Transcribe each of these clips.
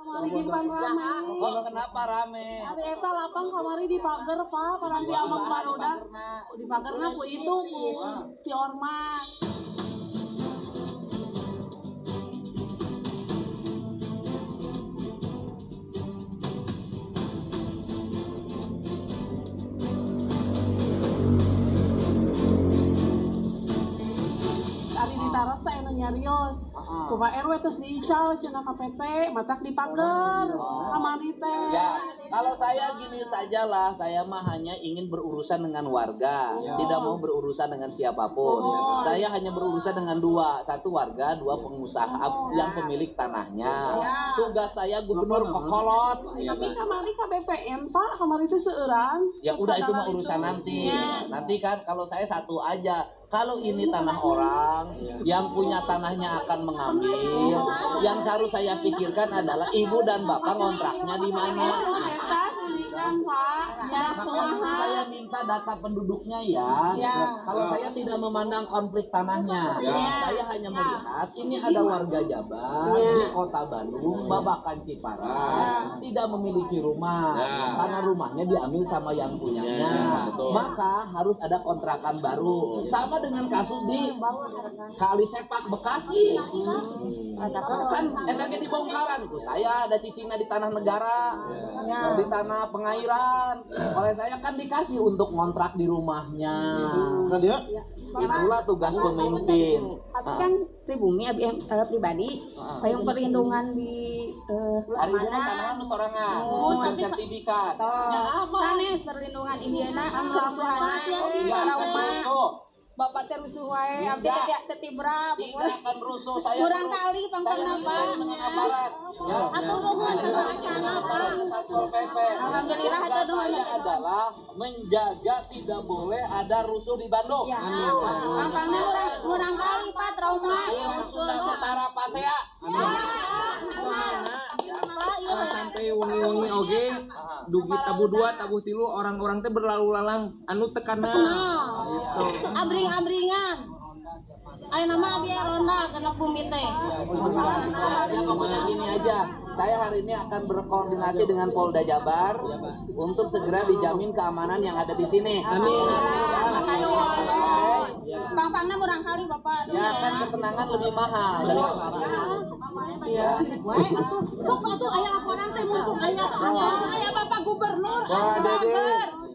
Kamari gimana rame? Oh, kenapa rame? Ari eta lapang kamari di pagar Pak, paranti amak barudak. Di pagarna ku itu ku ti ormas. Ari ditaros teh anu nyarios. Kumaha RW terus diical cenah KPT, matak di pagar. Kamari teh. Ya, kalau saya gini saja lah, saya mah hanya ingin berurusan dengan warga, tidak mau berurusan dengan siapapun. Saya hanya berurusan dengan dua, satu warga, dua pengusaha yang pemilik tanahnya. Tugas saya gubernur kokolot. Tapi kamari KBPM Pak, kamari itu seueuran. Ya udah itu mah urusan nanti. Nanti kan kalau saya satu aja. Kalau ini tanah orang, yang punya tanahnya akan mengambil. Yang harus saya pikirkan adalah ibu dan bapak kontraknya di mana. Makanya saya minta data penduduknya ya. Kalau saya tidak memandang konflik tanahnya, saya hanya melihat ini ada warga Jabar di kota Bandung, Babakan Ciparas, tidak memiliki rumah karena rumahnya diambil sama yang punyanya. Maka harus ada kontrakan baru. Sama dengan kasus di Kali Sepak Bekasi. Kan enaknya dibongkaran. Saya ada cicingnya di tanah negara, di tanah pengairan. Oleh saya kan dikasih untuk ngontrak di rumahnya. Itulah tugas pemimpin. Tapi kan pribumi pribadi, payung perlindungan di Hari ini tanahan nu sorangan, sertifikat. Ya aman. sanes perlindungan Indiana Selamat ya, Bapak teh rusuh wae, abdi teh tibra. Tidak akan rusuh. Saya Kurang kali pangkana Pak. dengan aparat. Ya. Atuh nuhun Dengan aparat Satpol PP. Alhamdulillah Tugas atuh nuhun. saya adalah menjaga tidak boleh ada rusuh di Bandung. Ya. Pangkana kurang kali Pak trauma. Sunda Utara Pasea. Sampai wangi-wangi oge dugi tabu 2 tabu 3 orang-orang teh berlalu lalang anu tekana gitu. Abring-abringan. Ayo nama abdi ronda kena bumi teh. Ya pokoknya gini aja. Saya hari ini akan berkoordinasi dengan Polda Jabar untuk segera dijamin keamanan yang ada di sini. Amin. Pang-pangna kurang kali Bapak. Ya kan ketenangan lebih mahal dari Ya. Sok atuh aya laporan teh mumpung aya Bapak Gubernur.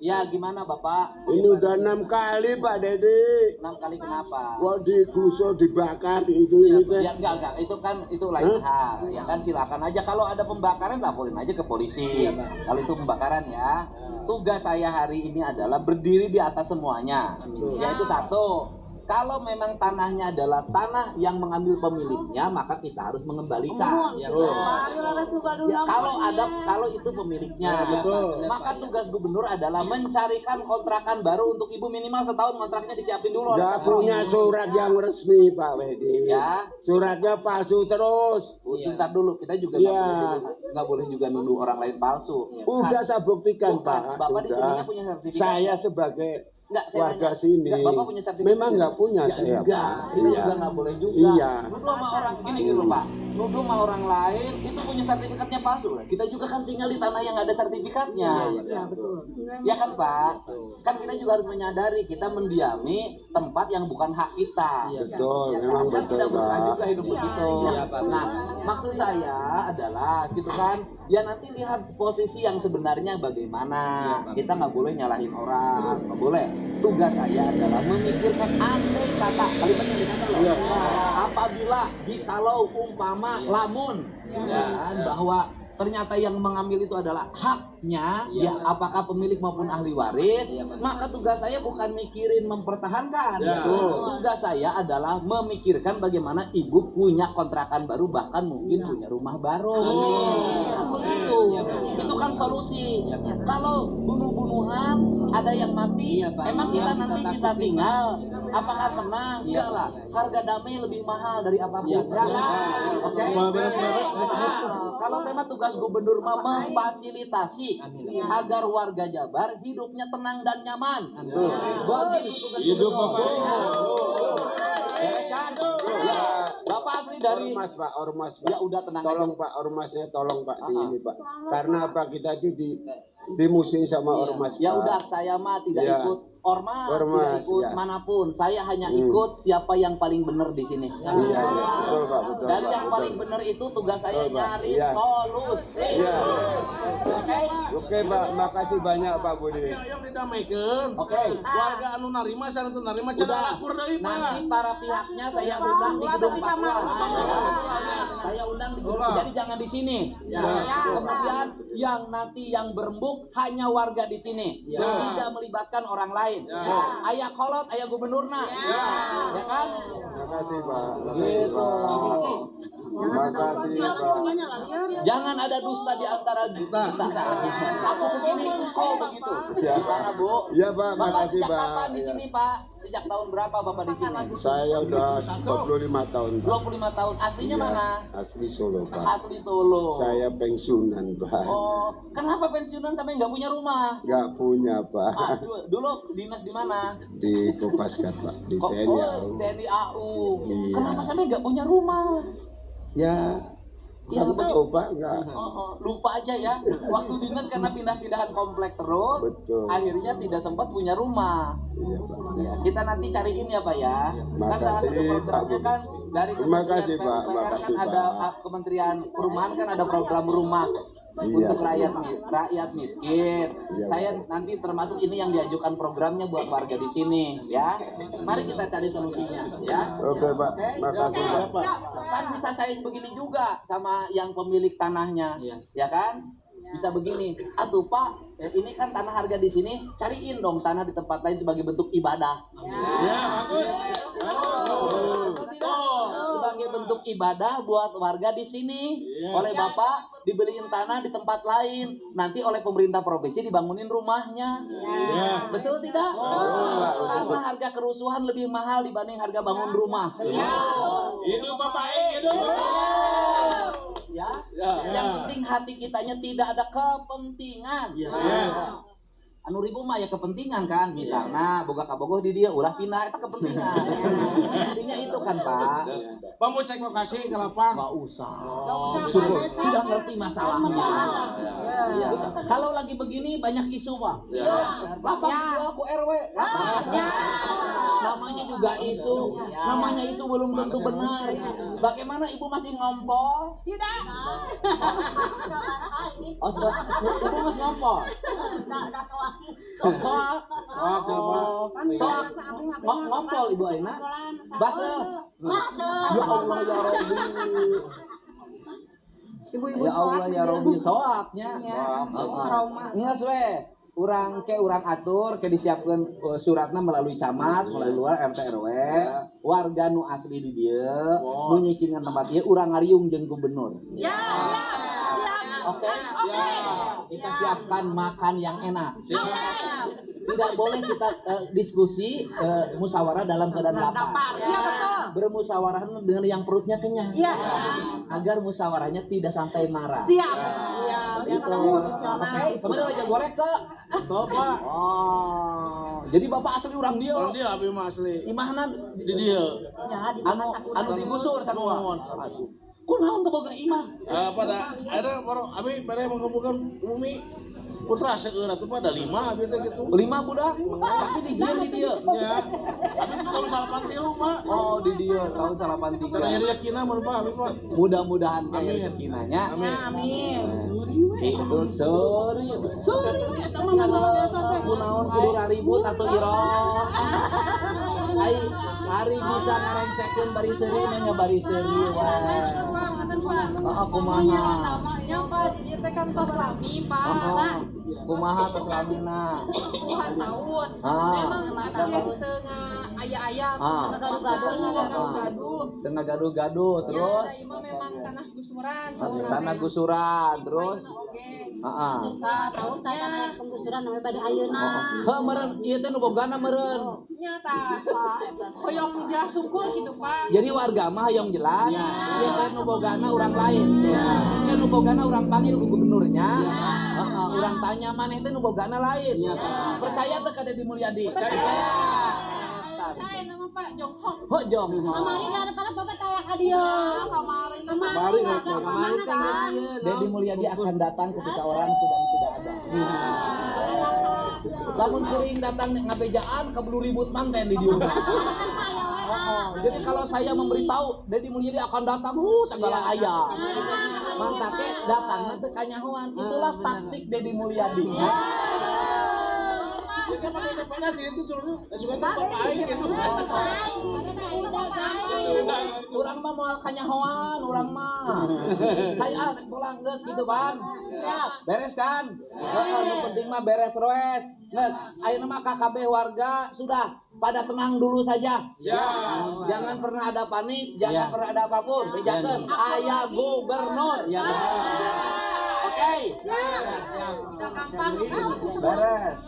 Ya gimana Bapak? Ini udah 6 kali Pak Dedi. 6 kali kenapa? Kok digusur, dibakar itu ini teh. Ya enggak itu kan itu lain hal. Ya kan silakan aja kalau ada pembakaran laporin aja ke polisi. Kalau itu pembakaran ya. Tugas saya hari ini adalah berdiri di atas semuanya. Yaitu satu, kalau memang tanahnya adalah tanah yang mengambil pemiliknya, maka kita harus mengembalikan. Ya, kalau itu pemiliknya, maka tugas gubernur adalah mencarikan kontrakan baru untuk ibu minimal setahun kontraknya disiapin dulu. Gak punya surat yang resmi Pak Wedi. Ya. Suratnya palsu terus. Sebentar dulu, kita juga nggak boleh juga nuduh orang lain palsu. Udah saya buktikan Pak. Bapak di sininya punya sertifikat. Saya sebagai warga nanya. sini. Enggak, Bapak punya sertifikat. Memang nggak punya saya Pak. Itu juga nggak boleh juga. Iya. Nuduh sama orang gini gitu Pak. Nuduh sama orang lain itu punya sertifikatnya palsu. Kita juga kan tinggal di tanah yang ada sertifikatnya. Iya betul. Ya kan Pak. Kan kita juga harus menyadari kita mendiami tempat yang bukan hak kita. Betul, Ya, memang kan betul tidak berkah Pak. juga hidup begitu. Nah, maksud saya adalah gitu kan. Ya nanti lihat posisi yang sebenarnya bagaimana. Kita nggak boleh nyalahin orang, nggak boleh. Tugas saya adalah memikirkan andai kata kalimat yang dikatakan loh. Apabila jikalau umpama lamun kan, bahwa ternyata yang mengambil itu adalah haknya, ya apakah pemilik maupun ahli waris, maka tugas saya bukan mikirin mempertahankan. Tugas saya adalah memikirkan bagaimana ibu punya kontrakan baru, bahkan mungkin punya rumah baru. Begitu. Itu kan solusi. Kalau bunuh-bunuhan ada yang mati, emang kita nanti bisa tinggal? Apakah tenang? Enggak lah. Harga damai lebih mahal dari apapun. Oke. Kalau saya mah tugas gubernur mah memfasilitasi agar warga Jabar hidupnya tenang dan nyaman. Begitu tugas Hidup Bapak. Beres kan? Ya, Bapak asli dari ormas Pak. ya udah tenang Tolong aja. Pak, ormasnya tolong Pak di ini Pak. Karena apa kita itu dimusuhin sama ormas Ya Pak. udah saya mah tidak Iya. ikut ormas, Ormas, tidak ikut ya. manapun. Saya hanya ikut siapa yang paling benar di sini. Iya, iya. Betul Pak, betul Dari Pak. yang betul. paling benar itu tugas saya Betul, Pak. nyari Iya. solusi. Iya. Oke? Oke Pak, makasih banyak Pak Budi. Yang didamaikan. Oke. Warga anu narima sana tuh narima cara Udah. lapor deui Pak. Nanti para pihaknya saya undang di gedung Patwas. Saya undang di gedung. Jadi jangan di sini. Kemudian yang nanti yang berembuk hanya warga di sini. Tidak melibatkan orang lain. Ayah kolot, ayah gubernurna. Ya kan? Makasih Pak. Gitu. Makasih Pak. Jangan ada dusta di antara kita. Aku begini, kau begitu. Ya. Gimana, Bu? Iya Pak, Bapak makasih sejak Pak. kapan di Iya. sini, Pak? Sejak tahun berapa Bapak di sini? Saya udah 25 tahun Pak. 25 tahun. Aslinya Iya, mana? Asli Solo Pak. Asli Solo. Saya pensiunan Pak. Oh, kenapa pensiunan sampai nggak punya rumah? Nggak punya Ah, Pak. dulu dinas di mana? Di Kopaskat Pak, di Kok TNI AU. TNI AU. Iya. Kenapa sampai nggak punya rumah? Ya, Ya, nggak tahu Pak, nggak. Lupa aja ya. Waktu dinas karena pindah-pindahan komplek terus, Betul. akhirnya tidak sempat punya rumah. Iya Pak. Ya, kita nanti cariin ya Pak ya. Kan salah satu Makasih, programnya Pak. kan dari Terima kasih, Pak. PUPR kan Makasih, ada Pak. Kementerian Perumahan kan ada program rumah Iya. untuk rakyat miskin. Iya, Saya nanti termasuk ini yang diajukan programnya buat warga di sini ya. Mari kita cari solusinya ya. Oke Pak, makasih Pak. Kan bisa saya begini juga sama yang pemilik tanahnya, ya kan? Bisa begini, atuh Pak, ini kan tanah harga di sini, cariin dong tanah di tempat lain sebagai bentuk ibadah. Sebagai bentuk ibadah buat warga di sini, oleh Bapak dibeliin tanah di tempat lain, nanti oleh pemerintah provinsi dibangunin rumahnya. Betul tidak? Karena harga kerusuhan lebih mahal dibanding harga bangun rumah. Hidup Bapak hidup. Ya, yang penting hati kitanya tidak ada kepentingan. Anu ribu mah ya kepentingan kan, misalnya boga kabogoh di dia ulah pindah itu kepentingan. Intinya itu kan Pak. Pak mau cek lokasi ke lapang. Nggak usah. Sudah ngerti masalahnya. Iya. Kalau lagi begini banyak isu Pak. Bapak dijual ku RW. Namanya juga isu. Namanya isu belum tentu benar. Bagaimana Ibu masih ngompol? Tidak. Oh, Ibu masih ngompol. Soak. Ngompol Ibu Aina. Base. Ya Allah ya Rabbi. Ibu-ibu Ya Allah ya Rabbi soaknya. Nges we. Urang atur ke disiapkan suratna melalui camat, melalui luar RT RW, warga nu asli di dieu, nu nyicingan tempat dieu urang ngariung jeung gubernur. Ya, siap. Oke? Kita siapkan makan yang enak. Tidak boleh kita diskusi musyawarah dalam keadaan lapar. Iya betul. Bermusyawarah dengan yang perutnya kenyang. Iya. Agar musyawarahnya tidak sampai marah. Siap. Gitu. Oke, kemarin aja gorek ke. Tuh Pak. Oh, jadi Bapak asli orang dia. Orang dia abi mah asli. Imahna Di dia. Ya, di anu digusur sarua. Nuhun. Kunaon teu boga imah? Pada ada baru abi pada menghubungkan bumi putra seueur atuh pada 5 abi teh gitu. 5 budak, tapi di dia. Ya. Abi itu tahun 83 Pak. Oh, di dia tahun Cara 83. nyari yakinna mun Pak abi Pak. Mudah-mudahan kayak Amin. rezekinanya. Amin. Itu sorry. Kunaon kudu raribut atuh irong. Ai hari bisa ngarengsekeun bari seuri nya bari seuri wae. Heeh, kumaha? Namanya Pak, di dia teh kan tos lami Pak. Kumaha tos lamina? Puluhan tahun. Memang dia tengah ayah-ayah, gaduh-gaduh. Tengah gaduh-gaduh Ya, terus da imah memang tanah gusuran. tanah gusuran terus. Heeh. Tahu tanah penggusuran namanya pada ayeuna. Heuh meureun ieu teh nu bogana meureun. Nyata. Hoyong jelas sungkul gitu Pak. Jadi warga mah yang jelas, ieu teh nu bogana urang lain. Ieu nu bogana urang panggil ku gubernurnya. Heeh, urang tanya maneh teh nu bogana lain. Percaya teu ka Dedi Mulyadi? Percaya. silakan. Saya nama Pak Jonghong. Ho Jong. Kamari daripada bapak kayak kadia. Kamari. Kamari warga semangat kan. Deddy Mulyadi akan datang ketika orang sedang tidak ada. Lamun kuring datang ngabejaan kebelu ribut manten di dieu. Jadi kalau saya memberitahu Deddy Mulyadi akan datang, segala ayah. Mantake datangnya teu kanyahoan. Itulah taktik Deddy Mulyadi. Jadi pakai depannya itu dulu. Suka pakai gitu. Urang mah moal kanyahoan, urang mah. Hayu pulang geus gitu kan. Beres kan? Nu penting mah beres roes. Geus, ayeuna mah KKB warga sudah pada tenang dulu saja. Jangan pernah ada panik, jangan pernah ada apapun. Bejakeun aya gubernur. Oke. Gampang. Beres.